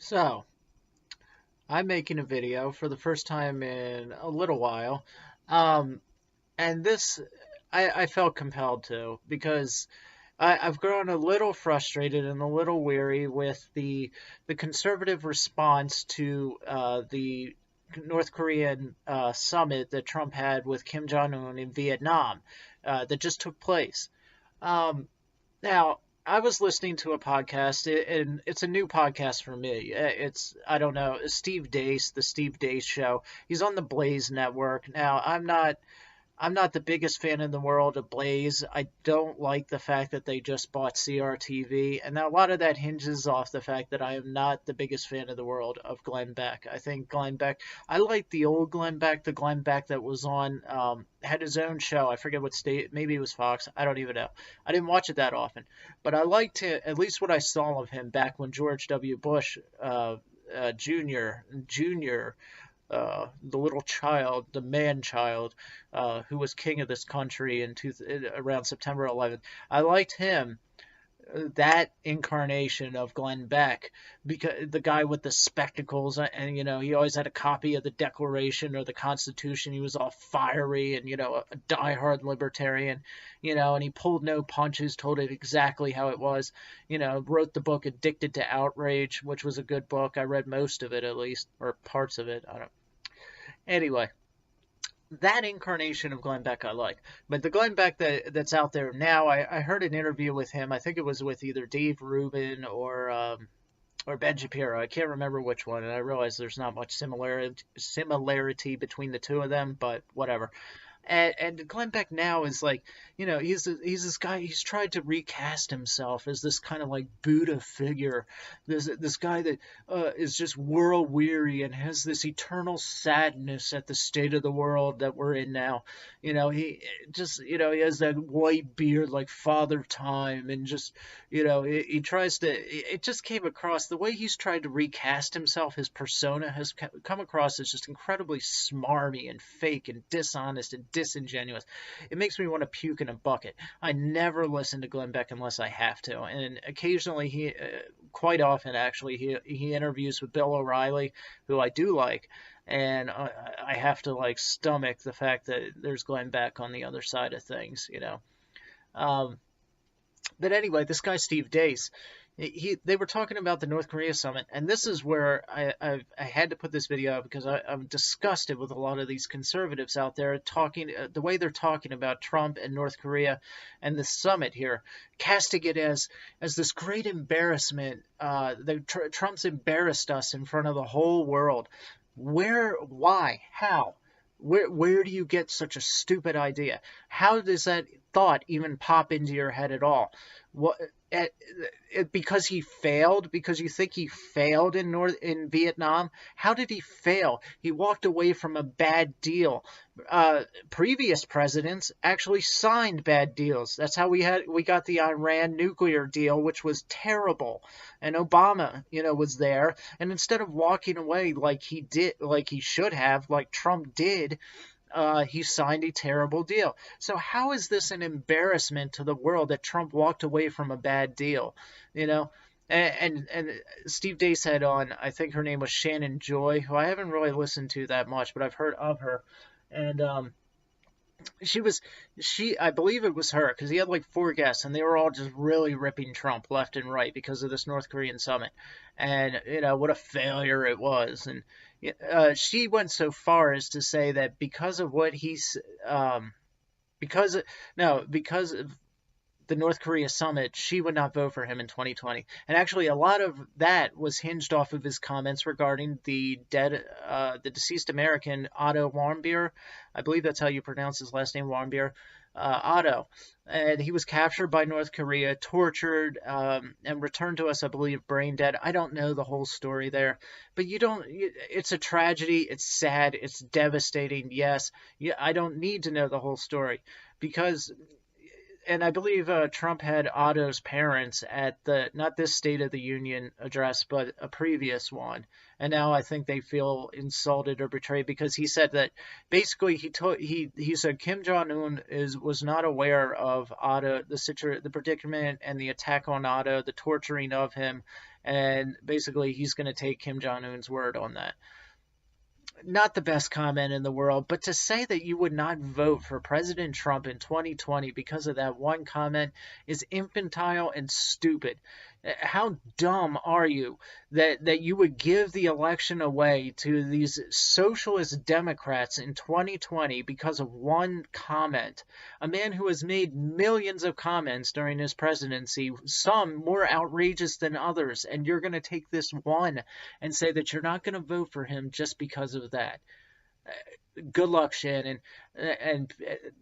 So, I'm making a video for the first time in a little while. Um, and this, I felt compelled to because I've grown a little frustrated and a little weary with the conservative response to the North Korean summit that Trump had with Kim Jong-un in Vietnam that just took place. Um, Now, I was listening to a podcast, and it's a new podcast for me. I don't know, Steve Deace, the Steve Deace Show. He's on the Blaze Network. Now, I'm not the biggest fan in the world of Blaze. I don't like the fact that they just bought CRTV, and a lot of that hinges off the fact that I am not the biggest fan of the world of Glenn Beck. I think Glenn Beck, I like the old Glenn Beck, the Glenn Beck that was on, had his own show. I forget what state, maybe it was Fox. I don't even know. I didn't watch it that often, but I liked it, at least what I saw of him back when George W. Bush, Jr. The little child, the man child, who was king of this country around September 11th. I liked him, that incarnation of Glenn Beck, because the guy with the spectacles, and he always had a copy of the Declaration or the Constitution. He was all fiery and a diehard libertarian, and he pulled no punches, told it exactly how it was. Wrote the book Addicted to Outrage, which was a good book. I read most of it, at least, or parts of it. I don't. Anyway, that incarnation of Glenn Beck I like. But the Glenn Beck that's out there now, I heard an interview with him. I think it was with either Dave Rubin or Ben Shapiro. I can't remember which one, and I realize there's not much similarity between the two of them, but whatever. And Glenn Beck now is like, he's this guy. He's tried to recast himself as this kind of like Buddha figure, this guy that is just world weary and has this eternal sadness at the state of the world that we're in now. He has that white beard like Father Time, and just he tries to. It just came across the way he's tried to recast himself. His persona has come across as just incredibly smarmy and fake and dishonest and disingenuous. It makes me want to puke in a bucket. I never listen to Glenn Beck unless I have to, and occasionally quite often actually, he interviews with Bill O'Reilly, who I do like, and I have to like stomach the fact that there's Glenn Beck on the other side of things. Um, but anyway, this guy Steve Deace, they were talking about the North Korea summit, and this is where I had to put this video out because I'm disgusted with a lot of these conservatives out there talking the way they're talking about Trump and North Korea and the summit here, casting it as this great embarrassment. Trump's embarrassed us in front of the whole world. Where? Why? How? Where do you get such a stupid idea? How does that thought even pop into your head at all? What? Because he failed? Because you think he failed in Vietnam? How did he fail? He walked away from a bad deal. Previous presidents actually signed bad deals. That's how we got the Iran nuclear deal, which was terrible. And Obama, was there. And instead of walking away like he did, like he should have, like Trump did, he signed a terrible deal. So how is this an embarrassment to the world that Trump walked away from a bad deal? You know, and Steve Deace had on, I think her name was Shannon Joy, who I haven't really listened to that much, but I've heard of her, and she was I believe it was her, because he had like four guests and they were all just really ripping Trump left and right because of this North Korean summit, and what a failure it was. And she went so far as to say that because of what he's because no because of the North Korea summit, she would not vote for him in 2020. And actually, a lot of that was hinged off of his comments regarding the deceased American Otto Warmbier. I believe that's how you pronounce his last name, Warmbier. Otto. And he was captured by North Korea, tortured, and returned to us, I believe, brain dead. I don't know the whole story there, but it's a tragedy. It's sad. It's devastating. Yes. Yeah, I don't need to know the whole story because and I believe Trump had Otto's parents at the not this State of the Union address, but a previous one, and now I think they feel insulted or betrayed because he said that basically he said Kim Jong Un was not aware of Otto the predicament and the attack on Otto, the torturing of him, and basically he's going to take Kim Jong Un's word on that. Not the best comment in the world, but to say that you would not vote for President Trump in 2020 because of that one comment is infantile and stupid. How dumb are you that you would give the election away to these socialist Democrats in 2020 because of one comment? A man who has made millions of comments during his presidency, some more outrageous than others, and you're going to take this one and say that you're not going to vote for him just because of that. Good luck, Shannon. And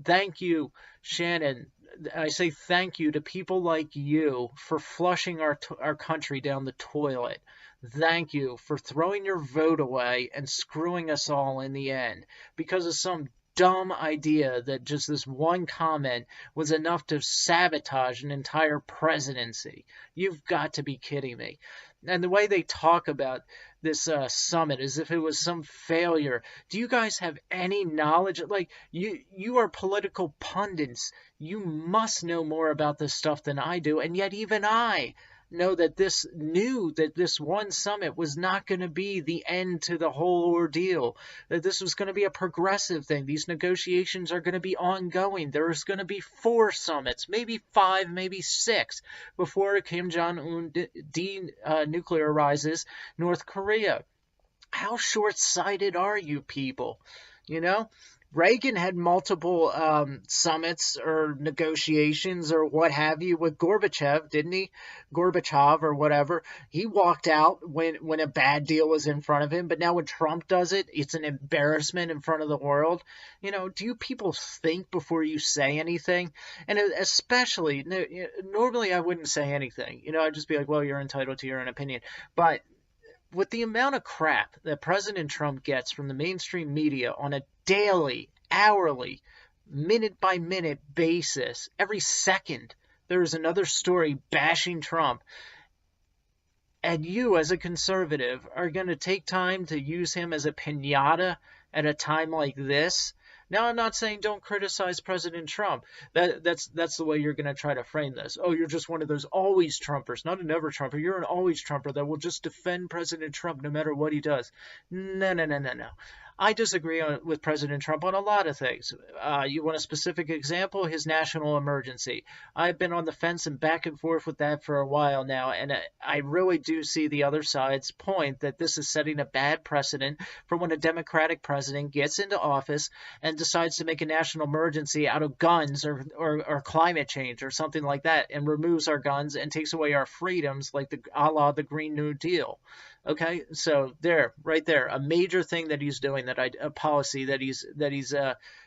thank you, Shannon. I say thank you to people like you for flushing our country down the toilet. Thank you for throwing your vote away and screwing us all in the end because of some dumb idea that just this one comment was enough to sabotage an entire presidency. You've got to be kidding me. And the way they talk about this summit as if it was some failure. Do you guys have any knowledge? Like, you are political pundits. You must know more about this stuff than I do. And yet even I know that this one summit was not going to be the end to the whole ordeal, that this was going to be a progressive thing. These negotiations are going to be ongoing. There's going to be 4 summits, maybe 5, maybe 6, before Kim Jong-un denuclearizes North Korea. How short-sighted are you people? You know? Reagan had multiple summits or negotiations or what have you with Gorbachev, didn't he? Gorbachev or whatever. He walked out when a bad deal was in front of him. But now when Trump does it, it's an embarrassment in front of the world. You know, do you people think before you say anything? And especially, normally I wouldn't say anything. You know, I'd just be like, well, you're entitled to your own opinion. But with the amount of crap that President Trump gets from the mainstream media on a daily, hourly, minute-by-minute basis, every second there is another story bashing Trump, and you as a conservative are going to take time to use him as a piñata at a time like this? Now, I'm not saying don't criticize President Trump. That's the way you're going to try to frame this. Oh, you're just one of those always Trumpers, not a never Trumper. You're an always Trumper that will just defend President Trump no matter what he does. No. I disagree with President Trump on a lot of things. You want a specific example? His national emergency. I've been on the fence and back and forth with that for a while now, and I really do see the other side's point that this is setting a bad precedent for when a Democratic president gets into office and decides to make a national emergency out of guns or climate change or something like that, and removes our guns and takes away our freedoms like a la the Green New Deal. Okay, so right there, a major thing that he's doing, a policy that he's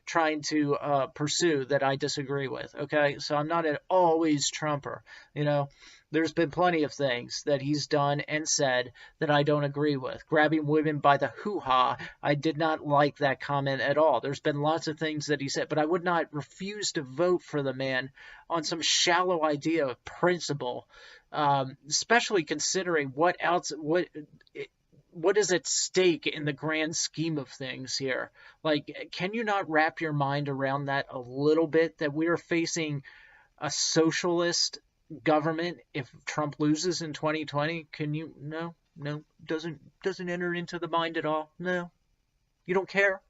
trying to pursue that I disagree with. Okay, so I'm not an always Trumper. You know, there's been plenty of things that he's done and said that I don't agree with. Grabbing women by the hoo-ha, I did not like that comment at all. There's been lots of things that he said, but I would not refuse to vote for the man on some shallow idea of principle. Especially considering what is at stake in the grand scheme of things here. Like, can you not wrap your mind around that a little bit, that we are facing a socialist government if Trump loses in 2020? Can you? No, doesn't enter into the mind at all. No, you don't care.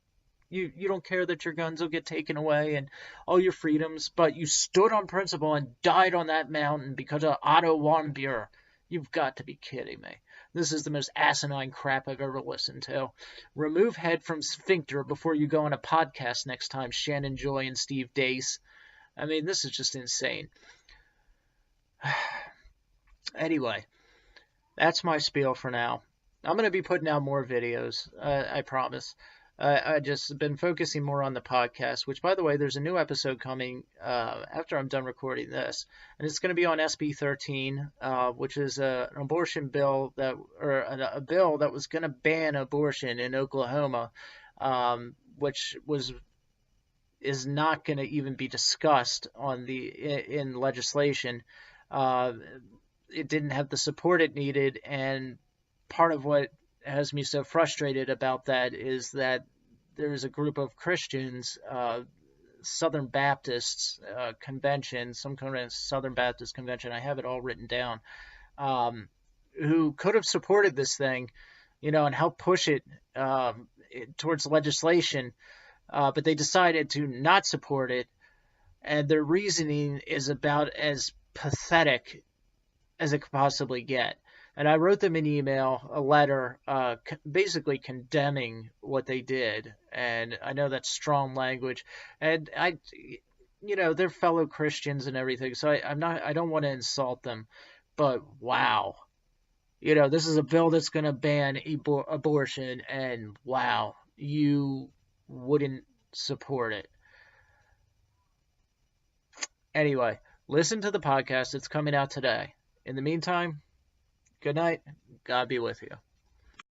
You don't care that your guns will get taken away and all your freedoms, but you stood on principle and died on that mountain because of Otto Warmbier. You've got to be kidding me. This is the most asinine crap I've ever listened to. Remove head from sphincter before you go on a podcast next time, Shannon Joy and Steve Dace. I mean, this is just insane. Anyway, that's my spiel for now. I'm going to be putting out more videos, I promise. I just been focusing more on the podcast, which, by the way, there's a new episode coming after I'm done recording this, and it's going to be on SB 13, which is an abortion bill a bill that was going to ban abortion in Oklahoma, which was is not going to even be discussed in legislation. Uh, it didn't have the support it needed, and part of what has me so frustrated about that is that there's a group of Christians, Southern Baptists convention, some kind of Southern Baptist convention. I have it all written down. Um, who could have supported this thing, and helped push it towards legislation, but they decided to not support it, and their reasoning is about as pathetic as it could possibly get. And I wrote them an email, a letter, basically condemning what they did. And I know that's strong language, and they're fellow Christians and everything, so I don't want to insult them, but wow, this is a bill that's going to ban abortion, and wow, you wouldn't support it. Anyway, listen to the podcast. It's coming out today. In the meantime, good night. God be with you.